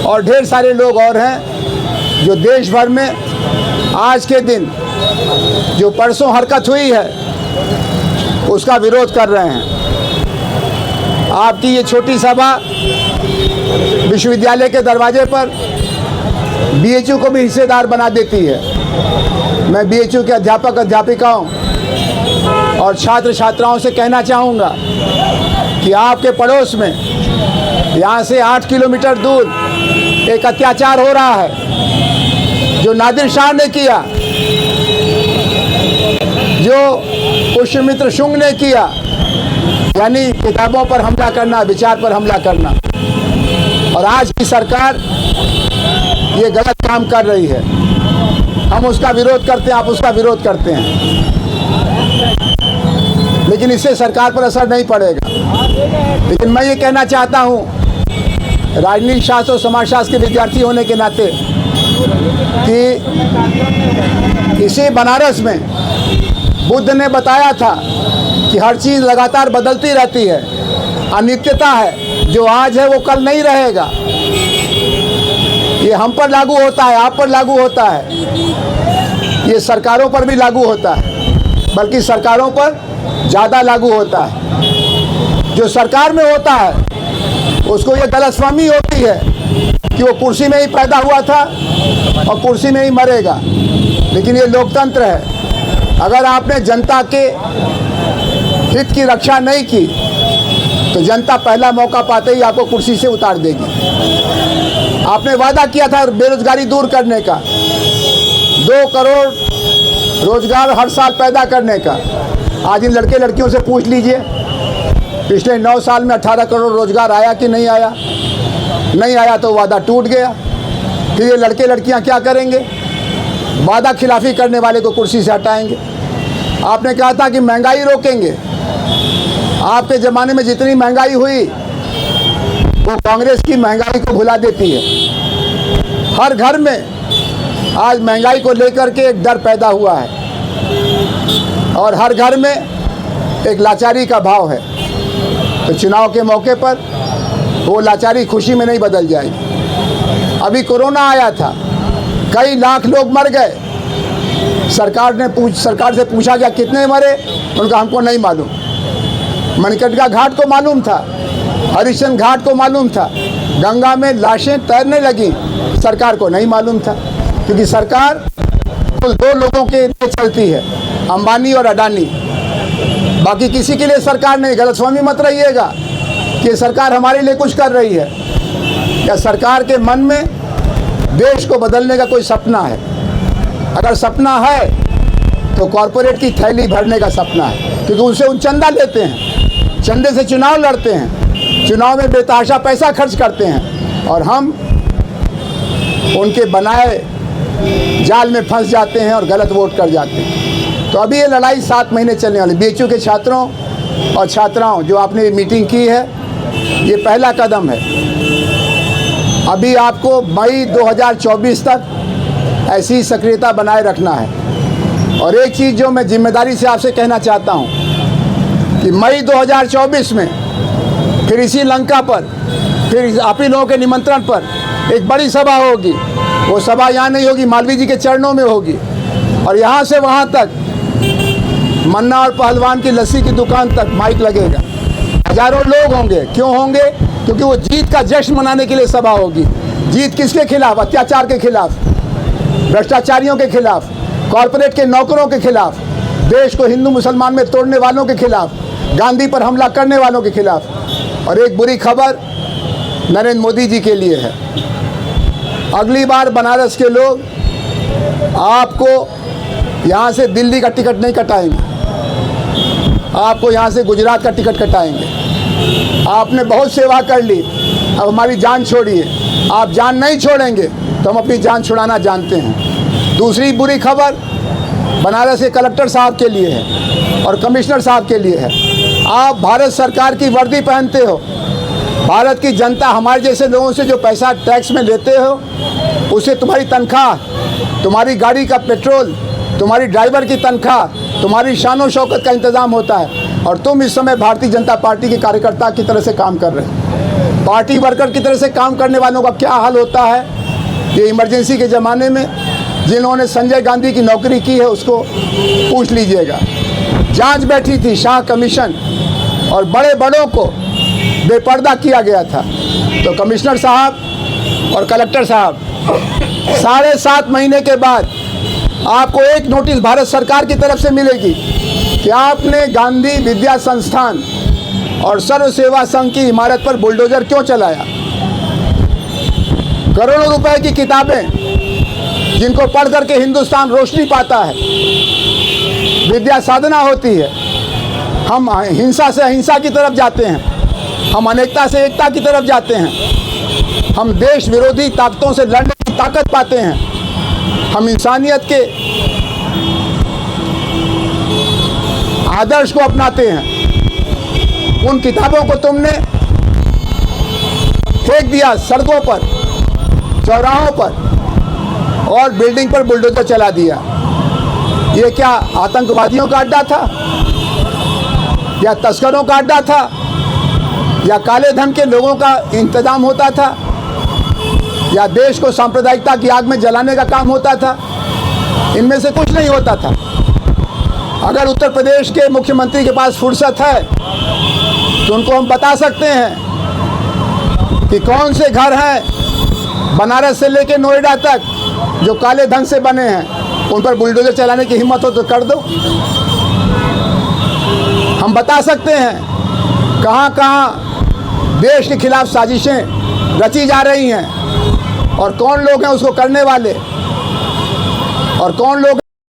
और ढेर सारे लोग और हैं जो देश भर में आज के दिन जो परसों हरकत हुई है उसका विरोध कर रहे हैं। आपकी ये छोटी सभा विश्वविद्यालय के दरवाजे पर बीएचयू को भी हिस्सेदार बना देती है। मैं बीएचयू के अध्यापक अध्यापिकाओं और छात्र छात्राओं से कहना चाहूँगा कि आपके पड़ोस में यहाँ से 8 किलोमीटर दूर एक अत्याचार हो रहा है जो नादिर शाह ने किया, जो पुष्यमित्र शुंग ने किया, यानी किताबों पर हमला करना, विचार पर हमला करना। और आज की सरकार ये गलत काम कर रही है। हम उसका विरोध करते हैं, आप उसका विरोध करते हैं, लेकिन इससे सरकार पर असर नहीं पड़ेगा। लेकिन मैं ये कहना चाहता हूँ, राजनीति शास्त्र और समाजशास्त्र के विद्यार्थी होने के नाते, कि इसी बनारस में बुद्ध ने बताया था कि हर चीज़ लगातार बदलती रहती है, अनित्यता है, जो आज है वो कल नहीं रहेगा। ये हम पर लागू होता है, आप पर लागू होता है, ये सरकारों पर भी लागू होता है, बल्कि सरकारों पर ज़्यादा लागू होता है। जो सरकार में होता है उसको ये गलतफहमी होती है कि वो कुर्सी में ही पैदा हुआ था और कुर्सी में ही मरेगा। लेकिन ये लोकतंत्र है। अगर आपने जनता के हित की रक्षा नहीं की तो जनता पहला मौका पाते ही आपको कुर्सी से उतार देगी। आपने वादा किया था बेरोजगारी दूर करने का, 2 करोड़ रोजगार हर साल पैदा करने का। आज इन लड़के लड़कियों से पूछ लीजिए, पिछले 9 साल में 18 करोड़ रोजगार आया कि नहीं आया? नहीं आया तो वादा टूट गया। फिर ये लड़के लड़कियां क्या करेंगे? वादा खिलाफी करने वाले को कुर्सी से हटाएंगे। आपने कहा था कि महंगाई रोकेंगे। आपके ज़माने में जितनी महंगाई हुई वो कांग्रेस की महंगाई को भुला देती है। हर घर में आज महंगाई को लेकर के एक डर पैदा हुआ है और हर घर में एक लाचारी का भाव है। तो चुनाव के मौके पर वो लाचारी खुशी में नहीं बदल जाएगी। अभी कोरोना आया था, कई लाख लोग मर गए। सरकार से पूछा गया कितने मरे? उनका हमको नहीं मालूम। मणिकर्णिका घाट को मालूम था, हरिश्चंद्र घाट को मालूम था, गंगा में लाशें तैरने लगी, सरकार को नहीं मालूम था। क्योंकि सरकार कुल 2 लोगों के लिए चलती है, अंबानी और अडानी। बाकी किसी के लिए सरकार नहीं। गलतफहमी मत रहिएगा कि सरकार हमारे लिए कुछ कर रही है। या सरकार के मन में देश को बदलने का कोई सपना है? अगर सपना है तो कॉरपोरेट की थैली भरने का सपना है, क्योंकि उनसे उन चंदा लेते हैं, चंदे से चुनाव लड़ते हैं, चुनाव में बेतहाशा पैसा खर्च करते हैं और हम उनके बनाए जाल में फंस जाते हैं और गलत वोट कर जाते हैं। तो अभी ये लड़ाई 7 महीने चलने वाली। बीएचयू के छात्रों और छात्राओं जो आपने मीटिंग की है, ये पहला कदम है। अभी आपको मई 2024 तक ऐसी सक्रियता बनाए रखना है। और एक चीज़ जो मैं जिम्मेदारी से आपसे कहना चाहता हूँ कि मई 2024 में फिर इसी लंका पर, फिर आप ही लोगों के निमंत्रण पर एक बड़ी सभा होगी। वो सभा यहाँ नहीं होगी, मालवीय जी के चरणों में होगी। और यहाँ से वहाँ तक मन्ना और पहलवान की लस्सी की दुकान तक माइक लगेगा। हजारों लोग होंगे। क्यों होंगे? क्योंकि वो जीत का जश्न मनाने के लिए सभा होगी। जीत किसके खिलाफ? अत्याचार के खिलाफ, भ्रष्टाचारियों के खिलाफ, कॉरपोरेट के नौकरों के खिलाफ, देश को हिंदू मुसलमान में तोड़ने वालों के खिलाफ, गांधी पर हमला करने वालों के खिलाफ। और एक बुरी खबर नरेंद्र मोदी जी के लिए है। अगली बार बनारस के लोग आपको यहाँ से दिल्ली का टिकट नहीं कटाएंगे, आपको यहाँ से गुजरात का टिकट कटाएंगे। आपने बहुत सेवा कर ली, अब हमारी जान छोड़िए। आप जान नहीं छोड़ेंगे तो हम अपनी जान छुड़ाना जानते हैं। दूसरी बुरी खबर बनारस के कलेक्टर साहब के लिए है और कमिश्नर साहब के लिए है। आप भारत सरकार की वर्दी पहनते हो। भारत की जनता हमारे जैसे लोगों से जो पैसा टैक्स में लेते हो, उससे तुम्हारी तनख्वाह, तुम्हारी गाड़ी का पेट्रोल, तुम्हारी ड्राइवर की तनख्वाह, तुम्हारी शान शौकत का इंतज़ाम होता है। और तुम इस समय भारतीय जनता पार्टी के कार्यकर्ता की तरह से काम कर रहे हो। पार्टी वर्कर की तरह से काम करने वालों का क्या हाल होता है, ये इमरजेंसी के ज़माने में जिन्होंने संजय गांधी की नौकरी की है उसको पूछ लीजिएगा। जांच बैठी थी शाह कमीशन और बड़े बड़ों को बेपर्दा किया गया था। तो कमिश्नर साहब और कलेक्टर साहब 7.5 महीने के बाद आपको एक नोटिस भारत सरकार की तरफ से मिलेगी कि आपने गांधी विद्या संस्थान और सर्व सेवा संघ की इमारत पर बुलडोजर क्यों चलाया। करोड़ों रुपए की किताबें जिनको पढ़ करके हिंदुस्तान रोशनी पाता है, विद्या साधना होती है। हम हिंसा से अहिंसा की तरफ जाते हैं, हम अनेकता से एकता की तरफ जाते हैं, हम देश विरोधी ताकतों से लड़ने की ताकत पाते हैं, हम इंसानियत के आदर्श को अपनाते हैं। उन किताबों को तुमने फेंक दिया सड़कों पर, चौराहों पर और बिल्डिंग पर बुलडोजर चला दिया। ये क्या आतंकवादियों का अड्डा था या तस्करों का अड्डा था या काले धन के लोगों का इंतजाम होता था या देश को सांप्रदायिकता की आग में जलाने का काम होता था? इनमें से कुछ नहीं होता था। अगर उत्तर प्रदेश के मुख्यमंत्री के पास फुर्सत है तो उनको हम बता सकते हैं कि कौन से घर हैं बनारस से लेकर नोएडा तक जो काले धन से बने हैं, उन पर बुलडोजर चलाने की हिम्मत हो तो कर दो। हम बता सकते हैं कहाँ कहाँ देश के खिलाफ साजिशें रची जा रही हैं और कौन लोग हैं उसको करने वाले और कौन लोग